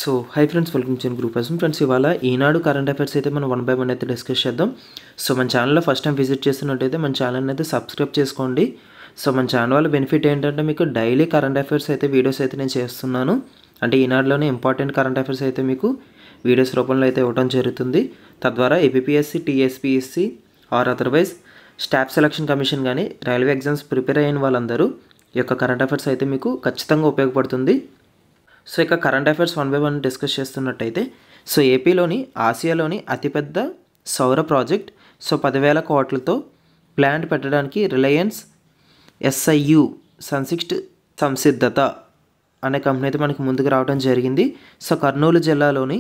So hi friends, welcome to group person. Friends, ఇవాళ ఈనాడు current affairs అయితే మనం 1 by 1 అయితే డిస్కస్ చేద్దాం. సో మన ఛానల్లో ఫస్ట్ టైం విజిట్ చేస్తున్నట్టయితే మన ఛానల్ని అయితే సబ్స్క్రైబ్ చేసుకోండి. సో మన ఛానల్ వల్ల బెనిఫిట్ ఏంటంటే మీకు డైలీ కరెంట్ అఫైర్స్ అయితే వీడియోస్ అయితే నేను చేస్తున్నాను. అంటే ఈనాడులోనే ఇంపార్టెంట్ కరెంట్ అఫైర్స్ అయితే మీకు వీడియోస్ రూపంలో అయితే ఇవ్వడం జరుగుతుంది. తద్వారా APSC, TSPSC or otherwise staff selection commission కానీ రైల్వే ఎగ్జామ్స్ ప్రిపేర్ అయిన వాళ్ళందరూ ఈ యొక్క కరెంట్ అఫైర్స్ అయితే మీకు ఖచ్చితంగా ఉపయోగపడుతుంది. సో ఇక కరెంట్ అఫైర్స్ 1 by 1 డిస్కస్ చేస్తున్నట్టయితే, సో ఏపీలోని ఆసియాలోని అతిపెద్ద సౌర ప్రాజెక్ట్ 10,000 కోట్లతో ప్లాంట్ పెట్టడానికి రిలయన్స్ ఎస్ఐయు సన్సిక్ట్ సంసిద్ధత అనే కంపెనీ అయితే మనకి ముందుకు రావడం జరిగింది. సో కర్నూలు జిల్లాలోని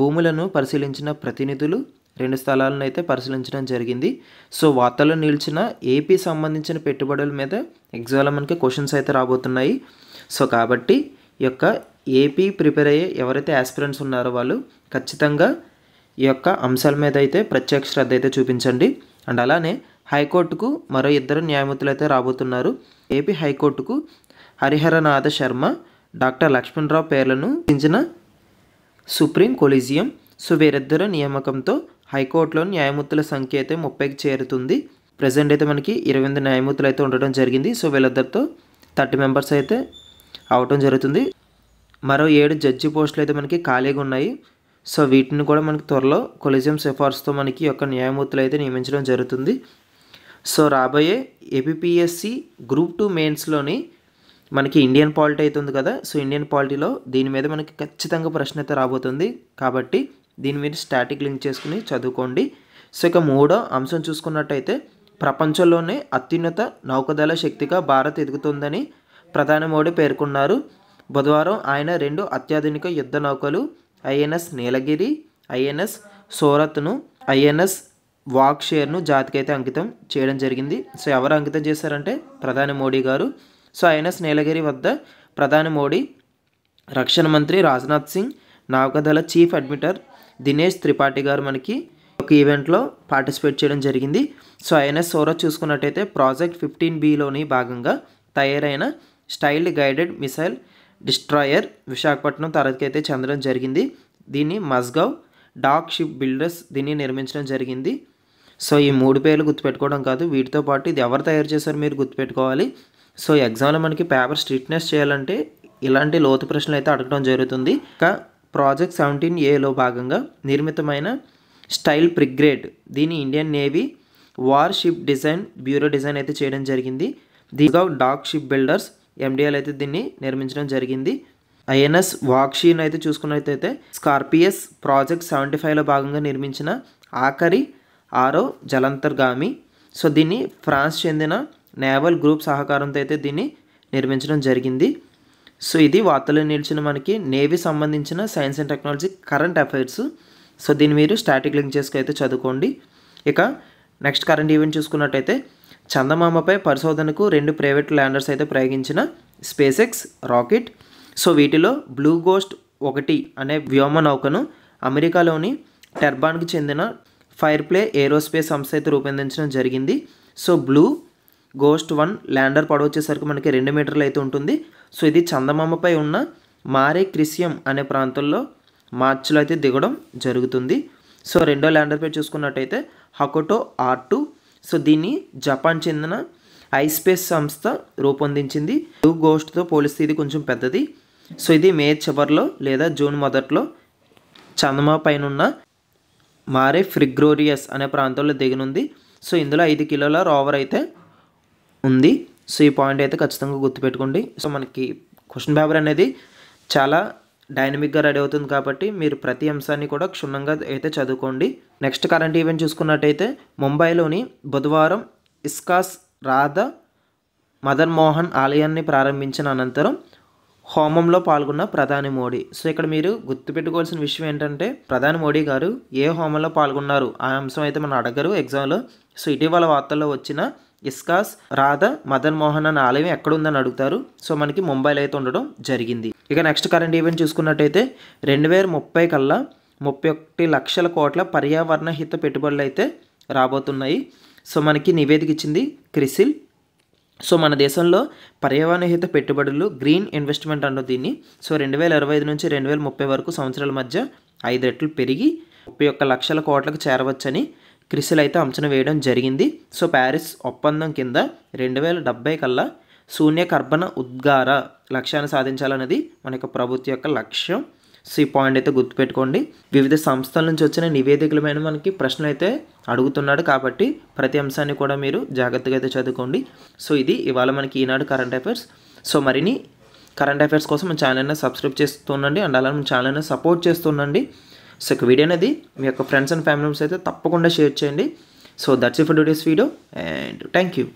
భూములను పరిశీలించిన ప్రతినిధులు 2 స్థలాలను అయితే పరిశీలించడం జరిగింది. సో వార్తల్లో నిలిచిన ఏపీ సంబంధించిన పెట్టుబడుల మీద ఎగ్జామ్లో మనకి క్వశ్చన్స్ అయితే రాబోతున్నాయి. సో కాబట్టి ఈ యొక్క ఏపీ ప్రిపేర్ అయ్యే ఎవరైతే ఆస్పిరెంట్స్ ఉన్నారో వాళ్ళు ఖచ్చితంగా ఈ యొక్క అంశాల మీద అయితే ప్రత్యేక శ్రద్ధ అయితే చూపించండి. అండ్ అలానే హైకోర్టుకు మరో 2 న్యాయమూర్తులు అయితే రాబోతున్నారు. ఏపీ హైకోర్టుకు హరిహరనాథ శర్మ, డాక్టర్ లక్ష్మణరావు పేర్లను ఇచ్చిన సుప్రీం కొలీజియం. సో వీరిద్దరు నియామకంతో హైకోర్టులోని న్యాయమూర్తుల సంఖ్య అయితే 30కి చేరుతుంది. ప్రజెంట్ అయితే మనకి 28 న్యాయమూర్తులు అయితే ఉండడం జరిగింది. సో వీళ్ళిద్దరితో 30 మెంబర్స్ అయితే అవటం జరుగుతుంది. మరో 7 జడ్జి పోస్టులు అయితే మనకి ఖాళీగా ఉన్నాయి. సో వీటిని కూడా మనకి త్వరలో కొలీజియం సిఫార్సుతో మనకి యొక్క న్యాయమూర్తులు అయితే నియమించడం జరుగుతుంది. సో రాబోయే ఏపీఎస్సి గ్రూప్ 2 మెయిన్స్లోని మనకి ఇండియన్ పాలిటీ అయితే ఉంది కదా. సో ఇండియన్ పాలిటీలో దీని మీద మనకి ఖచ్చితంగా ప్రశ్న అయితే రాబోతుంది. కాబట్టి దీని మీద స్టాటిక్ లింక్ చేసుకుని చదువుకోండి. సో ఇక 3వ అంశం చూసుకున్నట్టయితే, ప్రపంచంలోనే అత్యున్నత నౌకాదళ శక్తిగా భారత్ ఎదుగుతుందని ప్రధాని మోడీ పేర్కొన్నారు. బుధవారం ఆయన 2 అత్యాధునిక యుద్ధ నౌకలు ఐఎన్ఎస్ నీలగిరి, ఐఎన్ఎస్ సూరత్ను, ఐఎన్ఎస్ వాక్షేర్ను జాతికైతే అంకితం చేయడం జరిగింది. సో ఎవరు అంకితం చేశారంటే ప్రధాని మోడీ గారు. సో ఐఎన్ఎస్ నీలగిరి వద్ద ప్రధాని మోడీ, రక్షణ మంత్రి రాజ్నాథ్ సింగ్, నౌకాదళ చీఫ్ అడ్మిటర్ దినేష్ త్రిపాఠి గారు మనకి ఒక ఈవెంట్లో పార్టిసిపేట్ చేయడం జరిగింది. సో ఐఎన్ఎస్ సూరత్ చూసుకున్నట్టయితే ప్రాజెక్ట్ 15Bలోని భాగంగా తయారైన styled guided missile destroyer Visakhapatnam తరగతి అయితే చెందడం జరిగింది. దీన్ని మస్గావ్ డాక్ షిప్ బిల్డర్స్ దీన్ని నిర్మించడం జరిగింది. సో ఈ 3 పేర్లు గుర్తుపెట్టుకోవడం కాదు, వీటితో పాటు ఇది ఎవరు తయారు చేశారో మీరు గుర్తుపెట్టుకోవాలి. సో ఎగ్జామ్లో మనకి పేపర్ స్ట్రిక్ట్నెస్ చేయాలంటే ఇలాంటి లోతు ప్రశ్నలు అయితే అడగడం జరుగుతుంది. ఇంకా ప్రాజెక్ట్ 17Aలో భాగంగా నిర్మితమైన స్టైల్ ప్రిగ్రేడ్ దీని Indian navy war ship design bureau design అయితే చేయడం జరిగింది. దీగా డాక్ షిప్ బిల్డర్స్ ఎండిఎల్ అయితే దీన్ని నిర్మించడం జరిగింది. ఐఎన్ఎస్ వాక్షీన్ అయితే చూసుకున్నట్టయితే స్కార్పియస్ ప్రాజెక్ట్ 75లో భాగంగా నిర్మించిన ఆఖరి 6వ జలంతర్గామి. సో దీన్ని ఫ్రాన్స్ చెందిన నేవల్ గ్రూప్ సహకారంతో అయితే దీన్ని నిర్మించడం జరిగింది. సో ఇది వార్తల్లో నిలిచిన మనకి నేవీ సంబంధించిన science and technology current affairs. So దీన్ని మీరు స్టాటిక్ లింక్ చేసుకు అయితే చదువుకోండి. ఇక నెక్స్ట్ కరెంట్ ఈవెంట్ చూసుకున్నట్టయితే, చందమామపై పరిశోధనకు 2 ప్రైవేట్ ల్యాండర్స్ అయితే ప్రయోగించిన స్పేస్ ఎక్స్ రాకెట్. సో వీటిలో బ్లూ గోస్ట్ 1 అనే వ్యోమ నౌకను అమెరికాలోని టెర్బాన్కి చెందిన ఫైర్ప్లే ఏరోస్పేస్ సంస్థ అయితే రూపొందించడం జరిగింది. సో బ్లూ గోస్ట్ 1 ల్యాండర్ పొడవు వచ్చేసరికి మనకి 2 మీటర్లు అయితే ఉంటుంది. సో ఇది చందమామపై ఉన్న మారే క్రిసియం అనే ప్రాంతంలో మార్చిలో అయితే దిగడం జరుగుతుంది. సో 2వ ల్యాండర్ పై చూసుకున్నట్టయితే హకోటో R2. సో దీన్ని జపాన్ చెందిన ఐస్పేస్ సంస్థ రూపొందించింది. బ్లూ గోస్ట్తో పోలిస్తే ఇది కొంచెం పెద్దది. సో ఇది మే చివరిలో లేదా జూన్ మొదట్లో చందమామ పైన ఉన్న మారే ఫ్రిగ్రోరియస్ అనే ప్రాంతంలో దిగనుంది. సో ఇందులో 5 కిలోల రోవర్ అయితే ఉంది. సో ఈ పాయింట్ అయితే ఖచ్చితంగా గుర్తుపెట్టుకోండి. సో మనకి క్వశ్చన్ పేపర్ అనేది చాలా డైనమిక్గా రెడీ అవుతుంది కాబట్టి మీరు ప్రతి అంశాన్ని కూడా క్షుణ్ణంగా అయితే చదువుకోండి. నెక్స్ట్ కరెంట్ ఈవెంట్ చూసుకున్నట్టయితే, ముంబైలోని బుధవారం ఇస్కాస్ రాధా మదన్ మోహన్ ఆలయాన్ని ప్రారంభించిన అనంతరం హోమంలో పాల్గొన్న ప్రధాని మోడీ. సో ఇక్కడ మీరు గుర్తుపెట్టుకోవాల్సిన విషయం ఏంటంటే, ప్రధాని మోడీ గారు ఏ హోమంలో పాల్గొన్నారు ఆ అంశం అయితే మనం అడగరు ఎగ్జామ్లో. సో ఇటీవల వార్తల్లో వచ్చిన ఇస్కాస్ రాధా మదన్ మోహన్ అనే ఆలయం ఎక్కడుందని అడుగుతారు. సో మనకి ముంబైలో అయితే ఉండడం జరిగింది. ఇక నెక్స్ట్ కరెంట్ ఈవెంట్ చూసుకున్నట్టయితే, 2030 కల్లా 31 లక్షల కోట్ల పర్యావరణ హిత పెట్టుబడులు అయితే రాబోతున్నాయి. సో మనకి నివేదిక ఇచ్చింది క్రిసిల్. సో మన దేశంలో పర్యావరణహిత పెట్టుబడులు గ్రీన్ ఇన్వెస్ట్మెంట్ అన్న దీన్ని సో 2025 నుంచి 2030 వరకు సంవత్సరాల మధ్య 5 రెట్లు పెరిగి 31 లక్షల కోట్లకు చేరవచ్చని క్రిసిల్ అయితే అంచనా వేయడం జరిగింది. సో ప్యారిస్ ఒప్పందం కింద 2070 కల్లా శూన్య కర్బన ఉద్గార లక్ష్యాన్ని సాధించాలన్నది మన యొక్క ప్రభుత్వం యొక్క లక్ష్యం. సో ఈ పాయింట్ అయితే గుర్తుపెట్టుకోండి. వివిధ సంస్థల నుంచి వచ్చిన నివేదికల మీద మనకి ప్రశ్నలు అయితే అడుగుతున్నాడు కాబట్టి ప్రతి అంశాన్ని కూడా మీరు జాగ్రత్తగా అయితే చదువుకోండి. సో ఇది ఇవాళ మనకి ఈనాడు కరెంట్ అఫైర్స్. సో మరిన్ని కరెంట్ అఫైర్స్ కోసం మన ఛానల్ని సబ్స్క్రైబ్ చేస్తుండండి అండ్ అలానే మన ఛానల్ని సపోర్ట్ చేస్తుండండి. సో ఈ వీడియో అనేది మీ యొక్క ఫ్రెండ్స్ అండ్ ఫ్యామిలీ మెంబర్స్ అయితే తప్పకుండా షేర్ చేయండి. So that's it for today's video and thank you.